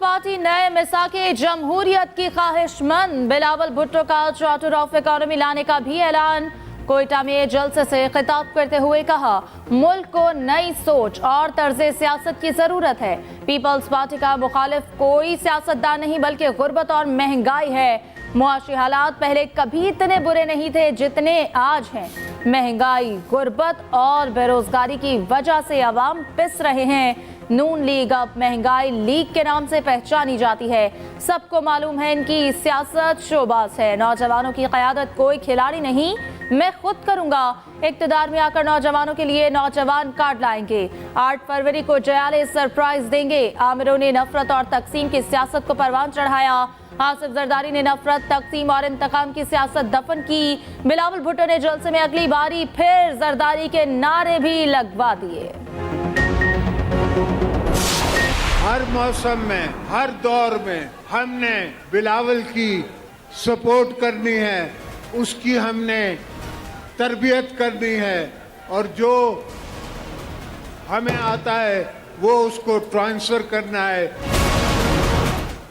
Party नए मिसाके जमहूरियत की ख्वाहिशमंद। बिलावल भुट्टो का चार्टर ऑफ इकोनॉमी लाने का भी ऐलान। कोयटा में जलसे से खिताब करते हुए कहा, मुल्क को नई सोच और तर्ज सियासत की जरूरत है। पीपल्स पार्टी का मुखालिफ कोई सियासतदान नहीं बल्कि गुर्बत और महंगाई है। मुआशी हालात पहले कभी इतने बुरे नहीं थे जितने आज हैं। महंगाई, गुर्बत और बेरोजगारी की वजह से अवाम पिस रहे हैं। नून लीग अब महंगाई लीग के नाम से पहचानी जाती है। सबको मालूम है इनकी सियासत शोबाज है। नौजवानों की क़यादत कोई खिलाड़ी नहीं, मैं खुद करूंगा। इक़्तिदार में आकर नौजवानों के लिए नौजवान कार्ड लाएंगे। 8 फरवरी को जयाले सरप्राइज देंगे। आमिरों ने नफरत और तकसीम की सियासत को परवान चढ़ाया। आसिफ जरदारी ने नफरत, तकसीम और इंतकाम की सियासत दफन की। बिलावल भुट्टो ने जलसे में अगली बारी फिर जरदारी के नारे भी लगवा दिए। हर मौसम में, हर दौर में हमने बिलावल की सपोर्ट करनी है, उसकी हमने तरबियत करनी है और जो हमें आता है वो उसको ट्रांसफर करना है।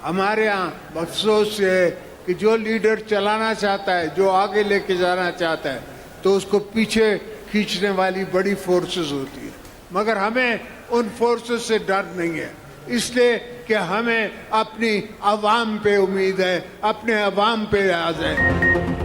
हमारे यहाँ अफसोस है कि जो लीडर चलाना चाहता है, जो आगे लेके जाना चाहता है, तो उसको पीछे खींचने वाली बड़ी फोर्सेस होती है। मगर हमें उन फोर्सेस से डर नहीं है, इसलिए कि हमें अपनी अवाम पे उम्मीद है, अपने अवाम पे याद है।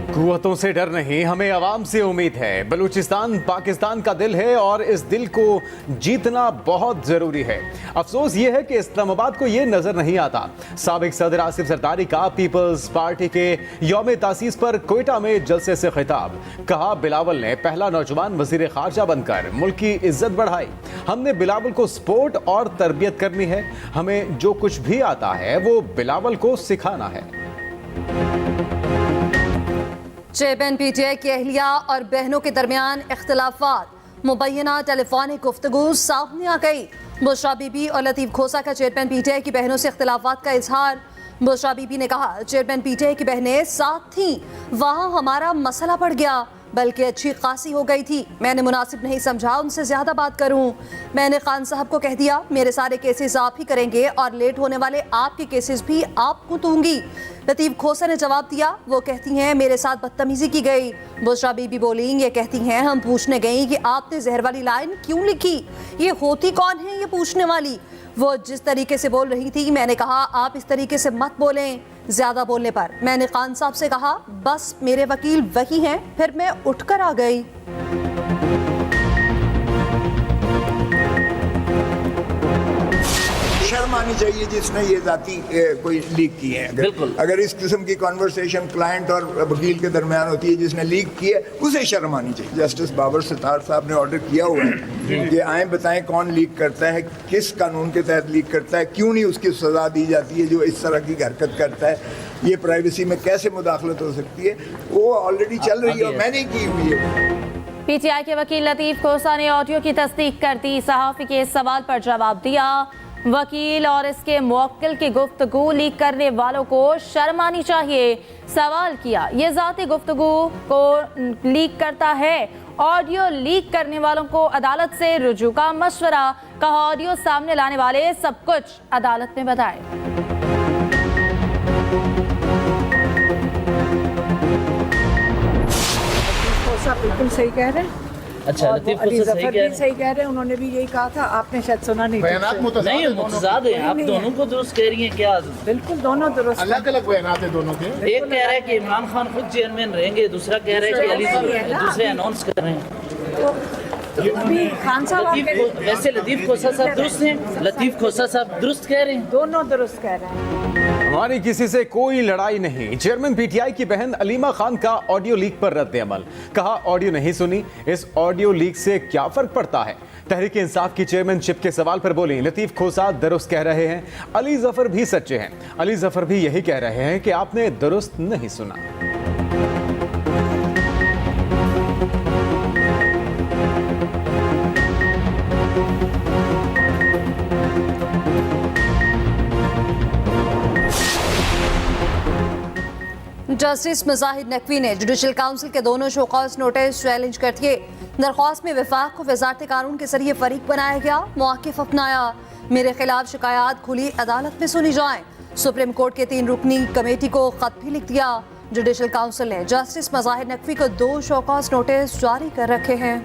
कुव्वतों से डर नहीं, हमें अवाम से उम्मीद है। बलूचिस्तान पाकिस्तान का दिल है और इस दिल को जीतना बहुत जरूरी है। अफसोस ये है कि इस्लामाबाद को ये नजर नहीं आता। साबिक सदर आसिफ जरदारी का पीपल्स पार्टी के यौम तासीस पर कोयटा में जलसे से खिताब। कहा, बिलावल ने पहला नौजवान वजीर खारजा बनकर मुल्क की इज्जत बढ़ाई। हमने बिलावल को सपोर्ट और तरबियत करनी है। हमें जो कुछ भी आता है वो बिलावल को सिखाना है। चेयरमैन पीटीआई की अहलिया और बहनों के दरमियान इख्तिलाफात, मुबैना टेलीफोनिक गुफ्तगू सामने आ गई। बुशरा बीबी और लतीफ खोसा का चेयरमैन पीटीआई की बहनों से इख्तिलाफात का इजहार। बुशरा बीबी ने कहा, चेयरमैन पीटीआई की बहनें साथ थीं, वहाँ हमारा मसला बढ़ गया, बल्कि अच्छी खासी हो गई थी। मैंने मुनासिब नहीं समझा उनसे ज़्यादा बात करूं। मैंने खान साहब को कह दिया, मेरे सारे केसेस आप ही करेंगे और लेट होने वाले आपके केसेस भी आपको दूंगी। लतीफ खोसा ने जवाब दिया, वो कहती हैं मेरे साथ बदतमीजी की गई। बुशरा बीबी बोली, ये कहती हैं हम पूछने गई कि आपने जहर वाली लाइन क्यों लिखी, ये होती कौन है ये पूछने वाली। वो जिस तरीके से बोल रही थी, मैंने कहा आप इस तरीके से मत बोलें। ज्यादा बोलने पर मैंने खान साहब से कहा, बस मेरे वकील वही हैं। फिर मैं उठकर आ गई। शर्म आनी चाहिए जिसने ये जाती कोई लीक की है। अगर इस किस्म की कॉन्वर्सेशन क्लाइंट और वकील के दरमियान होती है, जिसने लीक की है उसे शर्म आनी चाहिए। जस्टिस बाबर सितार साहब ने ऑर्डर किया हुआ है कि आए बताएं कौन लीक करता है, किस कानून के तहत लीक करता है, क्यों नहीं उसकी सजा दी जाती है जो इस तरह की हरकत करता है। ये प्राइवेसी में कैसे मुदाखलत हो सकती है, वो ऑलरेडी चल रही है और मैंने की हुई है। पीटीआई के वकील लतीफ खोसा ने ऑडियो की तस्दीक कर दी। सहाफ़ी के सवाल पर जवाब दिया, वकील और इसके मुवक्किल की गुफ्तगू लीक करने वालों को शर्म आनी चाहिए। सवाल किया, ये ज़ाती गुफ्तगू को लीक करता है। ऑडियो लीक करने वालों को अदालत से रुजू का मशवरा। कहा, ऑडियो सामने लाने वाले सब कुछ अदालत में बताएं। बिल्कुल सही कह रहे हैं। अच्छा, लतीफ खोसा सही कह रहे हैं। उन्होंने भी यही कहा था, आपने शायद सुना नहीं। नहीं, मुतज़ाद है, आप दोनों को दुरुस्त कह रही हैं क्या? बिल्कुल, दोनों दुरुस्त। अलग अलग बयानात है दोनों के। एक कह रहा है कि इमरान खान खुद चेयरमैन रहेंगे, दूसरा कह रहा है कि अली दूसरे अनाउंस कर रहे हैं। खान साहब वैसे लतीफ खोसा साहब दुरुस्त हैं, लतीफ खोसा साहब दुरुस्त कह रहे हैं, दोनों दुरुस्त कह रहे हैं। हमारी किसी से कोई लड़ाई नहीं। चेयरमैन पीटीआई की बहन अलीमा खान का ऑडियो लीक पर रद्द अमल। कहा, ऑडियो नहीं सुनी, इस ऑडियो लीक से क्या फर्क पड़ता है। तहरीक इंसाफ की चेयरमैनशिप के सवाल पर बोली, लतीफ खोसा दुरुस्त कह रहे हैं, अली जफर भी सच्चे हैं। अली जफर भी यही कह रहे हैं कि आपने दुरुस्त नहीं सुना। जस्टिस मुजाहिद नकवी ने जुडिशल काउंसिल के दोनों शोकॉज नोटिस चैलेंज कर दिए। दरख्वास्त में वफाक को वजारत कानून के जरिए फरीक बनाया गया, मौक़िफ़ अपनाया। मेरे खिलाफ शिकायत खुली अदालत में सुनी जाए। सुप्रीम कोर्ट के 3 रुकनी कमेटी को खत भी लिख दिया। जुडिशल काउंसिल ने जस्टिस मज़ाहिर नकवी को 2 शोकॉज नोटिस जारी कर रखे हैं।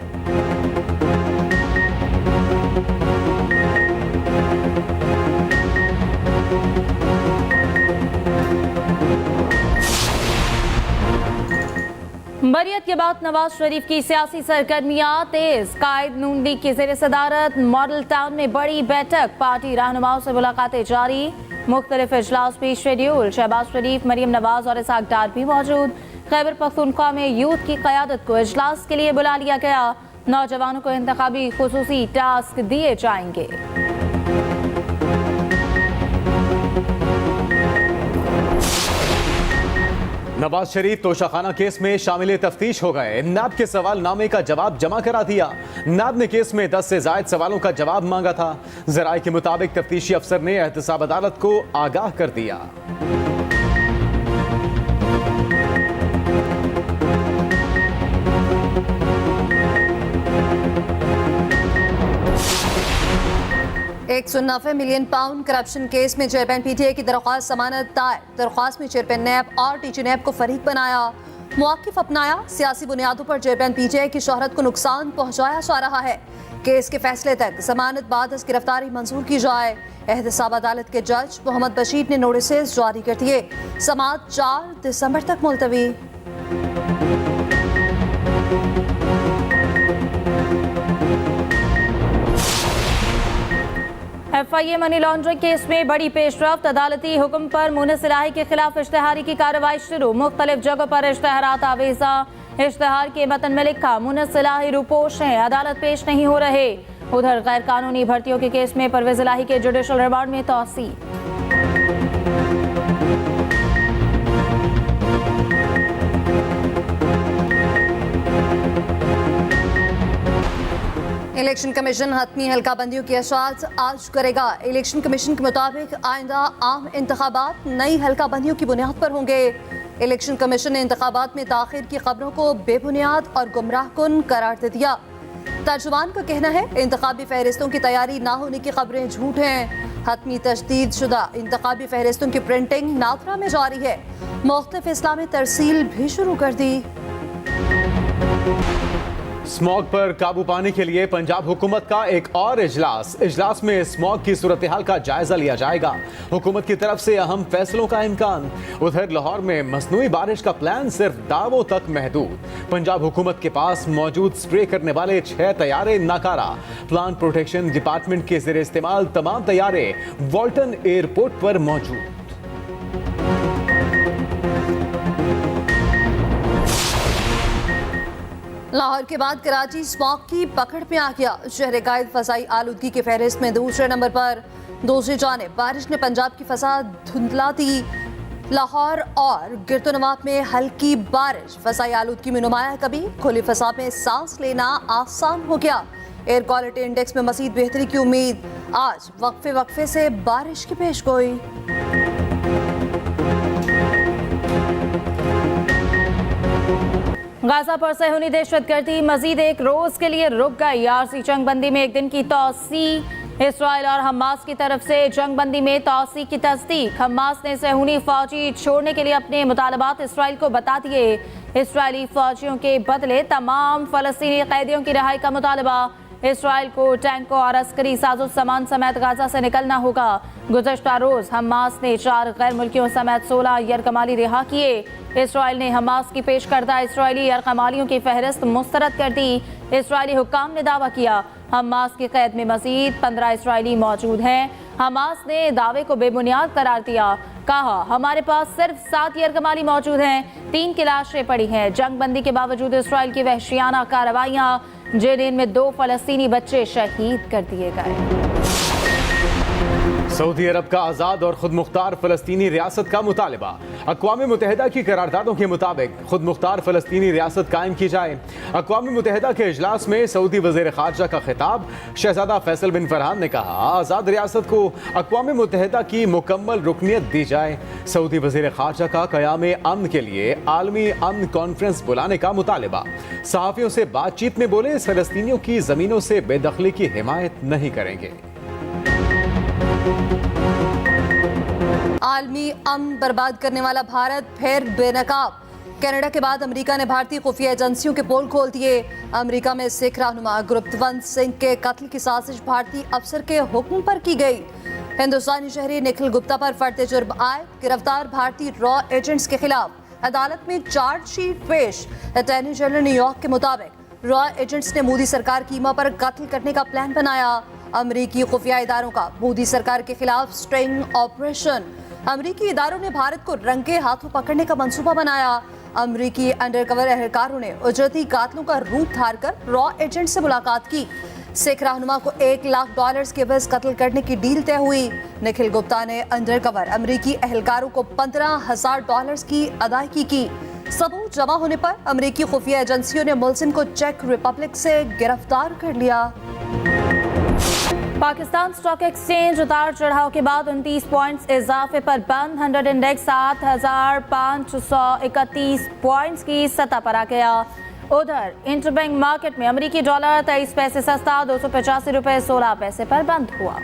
बरियत के बाद नवाज शरीफ की सियासी सरगर्मियां तेज। कायद नून लीग की ज़ेर सदारत मॉडल टाउन में बड़ी बैठक, पार्टी रहनुमाओं से मुलाकातें जारी, मुख्तलिफ इजलास भी शेड्यूल। शहबाज शरीफ, मरियम नवाज और इसहाक डार भी मौजूद। खैबर पख्तूनख्वा में यूथ की क़यादत को इजलास के लिए बुला लिया गया। नौजवानों को इंतखाबी खुसूसी टास्क दिए जाएंगे। नवाज शरीफ तोशाखाना केस में शामिल तफ्तीश हो गए। नाब के सवालनामे का जवाब जमा करा दिया। नाब ने केस में 10 से ज़ायद सवालों का जवाब मांगा था। ज़राए के मुताबिक तफ्तीशी अफसर ने एहतसाब अदालत को आगाह कर दिया। £190 मिलियन करप्शन केस में चेयरमैन पीटीआई की दरख्वास्त जमानत दायर। दरख्वास्त में चेयरमैन नैब और टीजी नैब को फरीक बनाया, मौक़िफ़ अपनाया। सियासी बुनियादों पर चेयरमैन पीटीआई की शोहरत को नुकसान पहुंचाया जा रहा है। केस के फैसले तक जमानत बाद गिरफ्तारी मंजूर की जाए। एहतसाब अदालत के जज मोहम्मद बशीर ने नोटिस जारी कर दिए। समाअत 4 दिसंबर तक मुलतवी। FIA मनी लॉन्ड्रिंग केस में बड़ी पेशरफ्त, अदालती हुक्म पर मुनिस इलाही के खिलाफ इश्तेहारी की कार्रवाई शुरू। मुख्तलिफ जगहों पर इश्तेहारात आवेजा। इश्तेहार के मतन में लिखा, मुनिस इलाही रुपोश हैं, अदालत पेश नहीं हो रहे। उधर गैर कानूनी भर्तियों के केस में परवेज इलाही के जुडिशल रिमांड में तौसी। इलेक्शन कमीशन हतमी हल्का बंदियों की अशात आज करेगा। इलेक्शन कमीशन के मुताबिक आइंदा आम इंतखाबात नई हल्का बंदियों की बुनियाद पर होंगे। इलेक्शन कमीशन ने इंतखाबात में ताखिर की खबरों को बेबुनियाद और गुमराह कुन करार दे दिया। तर्जुमान का कहना है इंतखाबी फहरिस्तों की तैयारी ना होने की खबरें झूठ हैं। हतमी तजदीद शुदा इंतखाबी फहरिस्तों की प्रिंटिंग नाथरा में जारी है। मुख्तलिफ इस्लामी तरसील भी शुरू कर दी। स्मॉग पर काबू पाने के लिए पंजाब हुकूमत का एक और इजलास में स्मॉग की सूरत हाल का जायजा लिया जाएगा। हुकूमत की तरफ से अहम फैसलों का इम्कान। उधर लाहौर में मसनूई बारिश का प्लान सिर्फ दावों तक महदूद। पंजाब हुकूमत के पास मौजूद स्प्रे करने वाले 6 तैयारे नाकारा। प्लांट प्रोटेक्शन डिपार्टमेंट के ज़ेरे इस्तेमाल तमाम तैयारे वॉल्टन एयरपोर्ट पर मौजूद। लाहौर के बाद कराची स्मॉग की पकड़ में आ गया। शहर कायद फसाई आलूदगी के फहरिस्त में दूसरे नंबर पर। दूसरी जानिब बारिश ने पंजाब की फसा धुंधला दी। लाहौर और गिरदोनवाब में हल्की बारिश फसाई आलूदगी में नुमाया कभी। खुली फसा में सांस लेना आसान हो गया। एयर क्वालिटी इंडेक्स में मजीद बेहतरी की उम्मीद। आज वक्फे से बारिश की पेशगोई। गाजा पर सहूनी दहशतगर्दी मजीद एक रोज के लिए रुक गई। आरसी जंगबंदी में एक दिन की तौसी। इसराइल और हमास की तरफ से जंगबंदी में तौसी की तस्दीक। हमास ने सहूनी फौजी छोड़ने के लिए अपने मुतालबात इसराइल को बता दिए। इसराइली फौजियों के बदले तमाम फलस्तीनी कैदियों की रिहाई का मुतालबा। इसराइल को टैंकों और अस्करी साजो सामान समेत गाजा से निकलना होगा। गुज़श्ता रोज हमास ने 4 गैर मुल्कियों समेत 16 यरगमाली रिहा किए। इसराइल ने हमास की पेश करदा इसराइली यरगमालियों की फहरिस्त मुस्तरद कर दी। इसराइली हुक्काम ने दावा किया हमास की कैद में मजीद 15 इसराइली मौजूद हैं। हमास ने दावे को बेबुनियाद करार दिया। कहा हमारे पास सिर्फ 7 यरगमाली मौजूद हैं, 3 की लाशें पड़ी हैं। जंगबंदी के बावजूद इसराइल की वहशियाना कार्रवाइयां, जिनमें 2 फलस्तीनी बच्चे शहीद कर दिए गए। सऊदी अरब का आज़ाद और खुद मुख्तार फ़लस्तीनी रियासत का मुतालबा। अक़वाम मुत्तहिदा की करारदादों के मुताबिक खुद मुख्तार फ़लस्तीनी रियासत कायम की जाए। अक़वाम मुत्तहिदा के इजलास में सऊदी वज़ीर ख़ारजा का खिताब। शहज़ादा फैसल बिन फरहान ने कहा, आज़ाद रियासत को अक़वाम मुत्तहिदा की मुकम्मल रुकनियत दी जाए। सऊदी वज़ीर ख़ारजा का क़याम अमन के लिए आलमी अमन कॉन्फ्रेंस बुलाने का मुतालबा। सहाफ़ियों से बातचीत में बोले, फ़लस्तीनियों की ज़मीनों से बेदखली की हिमायत नहीं करेंगे। आलमी अमन बर्बाद करने वाला भारत फिर बेनकाब। कनाडा के बाद अमेरिका ने भारतीय खुफिया एजेंसियों के पोल खोल दिए। अमेरिका में सिख रहनुमा गुरप्तवंत सिंह के कत्ल की साजिश भारतीय अफसर के हुक्म पर की गई। हिंदुस्तानी शहरी निखिल गुप्ता पर फर्द जुर्म आए। गिरफ्तार भारतीय रॉ एजेंट्स के खिलाफ अदालत में चार्जशीट पेश। अटॉर्नी जनरल न्यूयॉर्क के मुताबिक रॉ एजेंट्स ने मोदी सरकार की ईमा पर कत्ल करने का प्लान बनाया। अमेरिकी खुफिया इदारों का मोदी सरकार के खिलाफ स्ट्रिंग ऑपरेशन। अमेरिकी इदारों ने भारत को रंगे हाथों पकड़ने का मंसूबा बनाया। अमेरिकी अंडरकवर एहलकारों ने उजरती कातलों का रूप धार कर रॉ एजेंट से मुलाकात की। सिख रहनुमा को $1 लाख के एवज कत्ल करने की डील तय हुई। निखिल गुप्ता ने अंडरकवर अमेरिकी एहलकारों को $15,000 की अदायगी की। सबूत जमा होने पर अमेरिकी खुफिया एजेंसियों ने मुलजिम को चेक रिपब्लिक से गिरफ्तार कर लिया। पाकिस्तान स्टॉक एक्सचेंज उतार चढ़ाव के बाद 29 पॉइंट्स इजाफे पर बंद। 100 इंडेक्स 7,531 पॉइंट्स की सतह पर आ गया। उधर इंटरबैंक मार्केट में अमेरिकी डॉलर 23 पैसे सस्ता $285.16 पर बंद हुआ।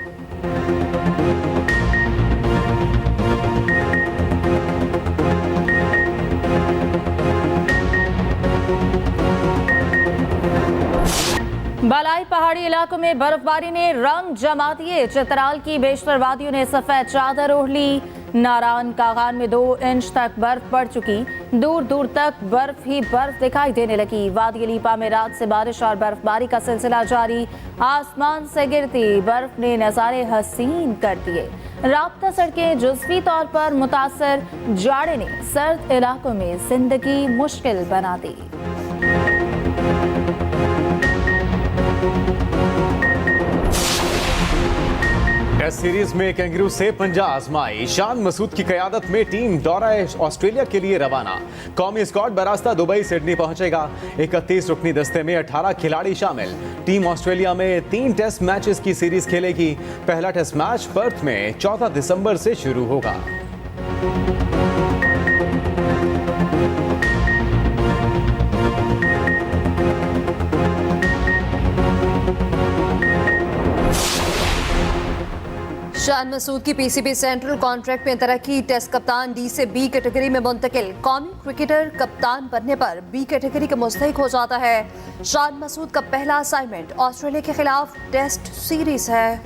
बालाई पहाड़ी इलाकों में बर्फबारी ने रंग जमा दिए। चित्राल की बेशतर वादियों ने सफेद चादर ओढ़ ली। नारायण कागान में 2 इंच तक बर्फ पड़ चुकी। दूर दूर तक बर्फ ही बर्फ दिखाई देने लगी। वादी लीपा में रात से बारिश और बर्फबारी का सिलसिला जारी। आसमान से गिरती बर्फ ने नजारे हसीन कर दिए। राब्ता सड़कें जुज़वी तौर पर मुतासर। जाड़े ने सर्द इलाकों में जिंदगी मुश्किल बना दी। टेस्ट सीरीज में कैंगरू से पंजा आजमाई। शान मसूद की क़यादत में टीम दौरा ऑस्ट्रेलिया के लिए रवाना। कौमी स्क्वाड बरास्ता दुबई सिडनी पहुंचेगा। 31 रुकनी दस्ते में 18 खिलाड़ी शामिल। टीम ऑस्ट्रेलिया में 3 टेस्ट मैचेस की सीरीज खेलेगी। पहला टेस्ट मैच पर्थ में 14 दिसंबर से शुरू होगा। शान मसूद की पीसीबी सेंट्रल कॉन्ट्रैक्ट में तरक्की। टेस्ट कप्तान डी से बी कैटेगरी में मुंतकिल। कौमी क्रिकेटर कप्तान बनने पर बी कैटेगरी का मुस्तहिक हो जाता है। शान मसूद का पहला असाइनमेंट ऑस्ट्रेलिया के खिलाफ टेस्ट सीरीज है।